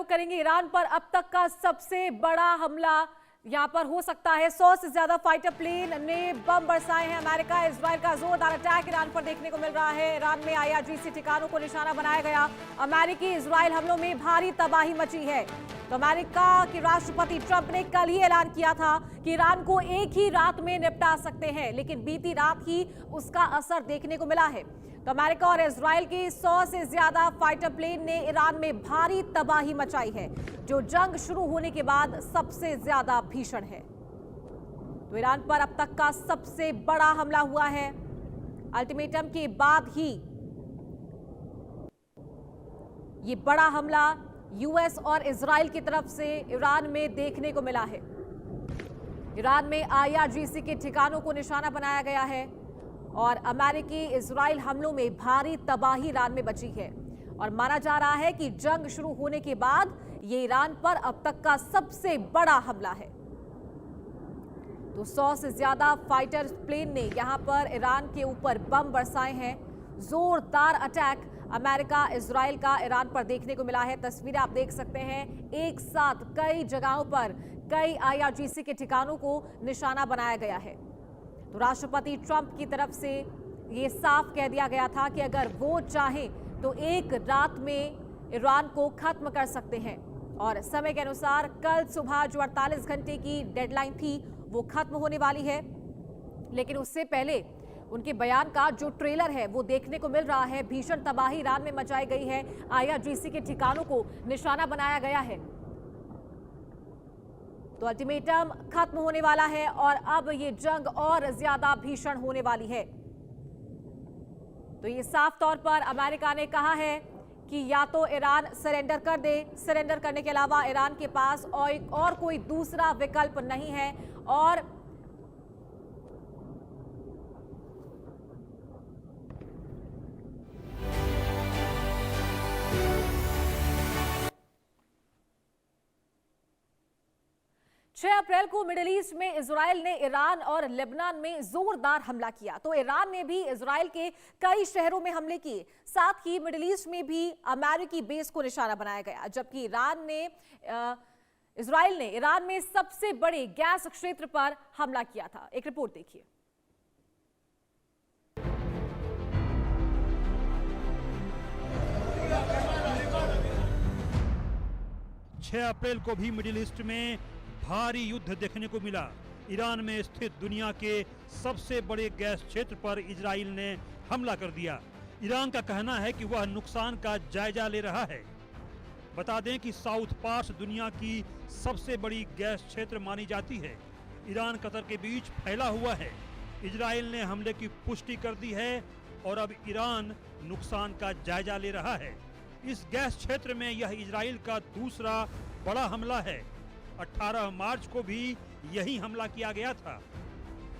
रुख करेंगे ईरान पर अब तक का सबसे बड़ा हमला। यहां पर हो सकता है 100 से ज्यादा फाइटर प्लेन ने बम बरसाए हैं। अमेरिका इजराइल का जोरदार अटैक ईरान पर देखने को मिल रहा है। ईरान में IRGC ठिकानों को निशाना बनाया गया। अमेरिकी इजराइल हमलों में भारी तबाही मची है। तो अमेरिका के राष्ट्रपति ट्रंप ने कल ही ऐलान किया था कि ईरान को एक ही रात में निपटा सकते हैं, लेकिन बीती रात ही उसका असर देखने को मिला है। तो अमेरिका और इजराइल की 100 से ज्यादा फाइटर प्लेन ने ईरान में भारी तबाही मचाई है, जो जंग शुरू होने के बाद सबसे ज्यादा भीषण है। तो ईरान पर अब तक का सबसे बड़ा हमला हुआ है। अल्टीमेटम के बाद ही ये बड़ा हमला US और इजराइल की तरफ से ईरान में देखने को मिला है। ईरान में IRGC के ठिकानों को निशाना बनाया गया है और अमेरिकी इजराइल हमलों में भारी तबाही ईरान में बची है। और माना जा रहा है कि जंग शुरू होने के बाद ये ईरान पर अब तक का सबसे बड़ा हमला है। तो 100 से ज्यादा फाइटर प्लेन ने यहां पर ईरान के ऊपर बम बरसाए हैं। जोरदार अटैक अमेरिका इजराइल का ईरान पर देखने को मिला है। तस्वीरें आप देख सकते हैं, एक साथ कई जगहों पर कई IRGC के ठिकानों को निशाना बनाया गया है। तो राष्ट्रपति ट्रंप की तरफ से ये साफ कह दिया गया था कि अगर वो चाहें तो एक रात में ईरान को खत्म कर सकते हैं। और समय के अनुसार कल सुबह जो 48 घंटे की डेडलाइन थी वो खत्म होने वाली है, लेकिन उससे पहले उनके बयान का जो ट्रेलर है वो देखने को मिल रहा है। भीषण तबाही ईरान में मचाई गई है। IRGC के ठिकानों को निशाना बनाया गया है। तो अल्टीमेटम खत्म होने वाला है और अब ये जंग और ज्यादा भीषण होने वाली है। तो ये साफ तौर पर अमेरिका ने कहा है कि या तो ईरान सरेंडर कर दे, सरेंडर करने के अलावा ईरान के पास और कोई दूसरा विकल्प नहीं है। और अप्रैल को मिडिल ईस्ट में इजराइल ने ईरान और लेबनान में जोरदार हमला किया। तो ईरान ने भी इजराइल के कई शहरों में हमले किए। साथ ही मिडिल ईस्ट में भी अमेरिकी बेस को निशाना बनाया गया, जबकि इजराइल ने ईरान में सबसे बड़े गैस क्षेत्र पर हमला किया था। एक रिपोर्ट देखिए। 6 अप्रैल को भी मिडिल ईस्ट में भारी युद्ध देखने को मिला। ईरान में स्थित दुनिया के सबसे बड़े गैस क्षेत्र पर इजराइल ने हमला कर दिया। ईरान का कहना है कि वह नुकसान का जायजा ले रहा है। बता दें कि साउथ पार्स दुनिया की सबसे बड़ी गैस क्षेत्र मानी जाती है। ईरान कतर के बीच फैला हुआ है। इजराइल ने हमले की पुष्टि कर दी है और अब ईरान नुकसान का जायजा ले रहा है। इस गैस क्षेत्र में यह इजराइल का दूसरा बड़ा हमला है। 18 मार्च को भी यही हमला किया गया था।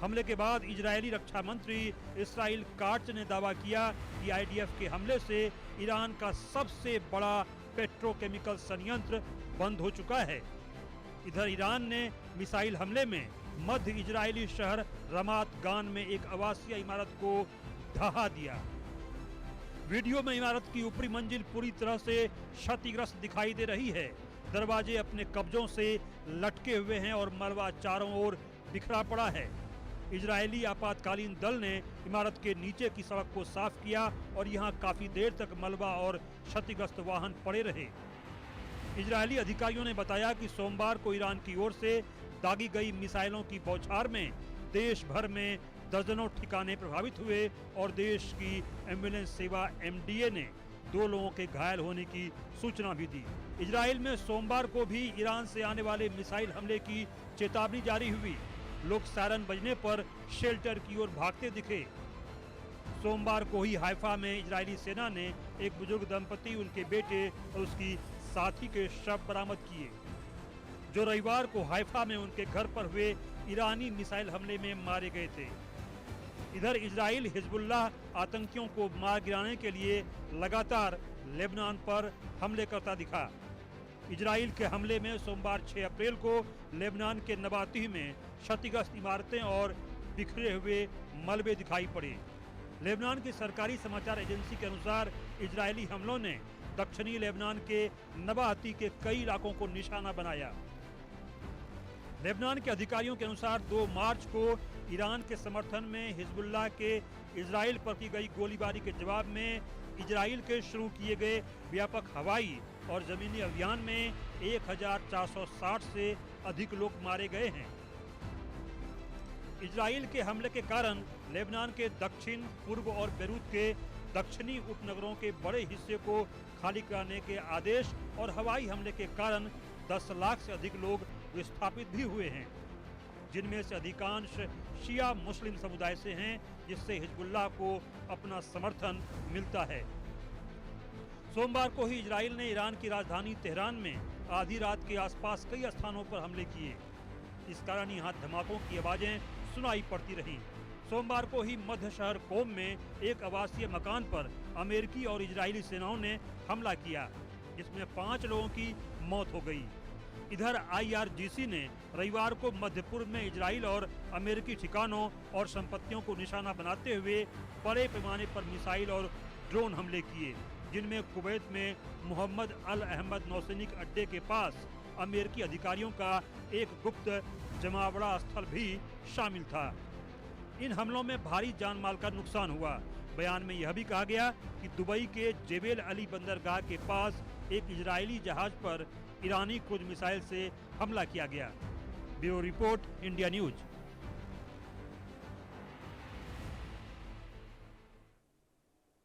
हमले के बाद इजरायली रक्षा मंत्री इसराइल काट्ज ने दावा किया कि IDF के हमले से ईरान का सबसे बड़ा पेट्रोकेमिकल संयंत्र बंद हो चुका है। इधर ईरान ने मिसाइल हमले में मध्य इजरायली शहर रमात गान में एक आवासीय इमारत को ढहा दिया। वीडियो में इमारत की ऊपरी मंजिल पूरी तरह से क्षतिग्रस्त दिखाई दे रही है। दरवाजे अपने कब्जों से लटके हुए हैं और मलबा चारों ओर बिखरा पड़ा है। इजरायली आपातकालीन दल ने इमारत के नीचे की सड़क को साफ किया और यहां काफी देर तक मलबा और क्षतिग्रस्त वाहन पड़े रहे। इजरायली अधिकारियों ने बताया कि सोमवार को ईरान की ओर से दागी गई मिसाइलों की बौछार में देश भर में दर्जनों ठिकाने प्रभावित हुए और देश की एम्बुलेंस सेवा MDA ने 2 लोगों के घायल होने की सूचना भी दी। इजराइल में सोमवार को भी ईरान से आने वाले मिसाइल हमले की चेतावनी जारी हुई। लोग सायरन बजने पर शेल्टर की ओर भागते दिखे। सोमवार को ही हाइफा में इजरायली सेना ने एक बुजुर्ग दंपति, उनके बेटे और उसकी साथी के शव बरामद किए, जो रविवार को हाइफा में उनके घर पर हुए ईरानी मिसाइल हमले में मारे गए थे। इधर इजराइल हिजबुल्लाह आतंकियों को मार गिराने के लिए लगातार लेबनान पर हमले करता दिखा। इजराइल के हमले में सोमवार 6 अप्रैल को लेबनान के नबातीह में क्षतिग्रस्त इमारतें और बिखरे हुए मलबे दिखाई पड़े। लेबनान की सरकारी समाचार एजेंसी के अनुसार इजरायली हमलों ने दक्षिणी लेबनान के नबाहती के कई इलाकों को निशाना बनाया। लेबनान के अधिकारियों के अनुसार 2 मार्च को ईरान के समर्थन में हिजबुल्लाह के इजराइल पर की गई गोलीबारी के जवाब में इजराइल के शुरू किए गए व्यापक हवाई और जमीनी अभियान में 1460 से अधिक लोग मारे गए हैं। इजराइल के हमले के कारण लेबनान के दक्षिण, पूर्व और बेरूत के दक्षिणी उपनगरों के बड़े हिस्से को खाली कराने के आदेश और हवाई हमले के कारण 10 लाख से अधिक लोग विस्थापित भी हुए हैं, जिनमें से अधिकांश शिया मुस्लिम समुदाय से हैं, जिससे हिजबुल्लाह को अपना समर्थन मिलता है। सोमवार को ही इजराइल ने ईरान की राजधानी तेहरान में आधी रात के आसपास कई स्थानों पर हमले किए। इस कारण यहाँ धमाकों की आवाजें सुनाई पड़ती रहीं। सोमवार को ही मध्य शहर कोम में एक आवासीय मकान पर अमेरिकी और इजरायली सेनाओं ने हमला किया, जिसमें 5 लोगों की मौत हो गई। इधर IRGC ने रविवार को मध्य पूर्व में इजराइल और अमेरिकी ठिकानों और संपत्तियों को निशाना बनाते हुए बड़े पैमाने पर मिसाइल और ड्रोन हमले किए, जिनमें कुवैत में मोहम्मद अल अहमद नौसैनिक अड्डे के पास अमेरिकी अधिकारियों का एक गुप्त जमावड़ा स्थल भी शामिल था। इन हमलों में भारी जान माल का नुकसान हुआ। बयान में यह भी कहा गया कि दुबई के जेबेल अली बंदरगाह के पास एक इजरायली जहाज पर ईरानी क्रूज मिसाइल से हमला किया गया। Bureau report, India news.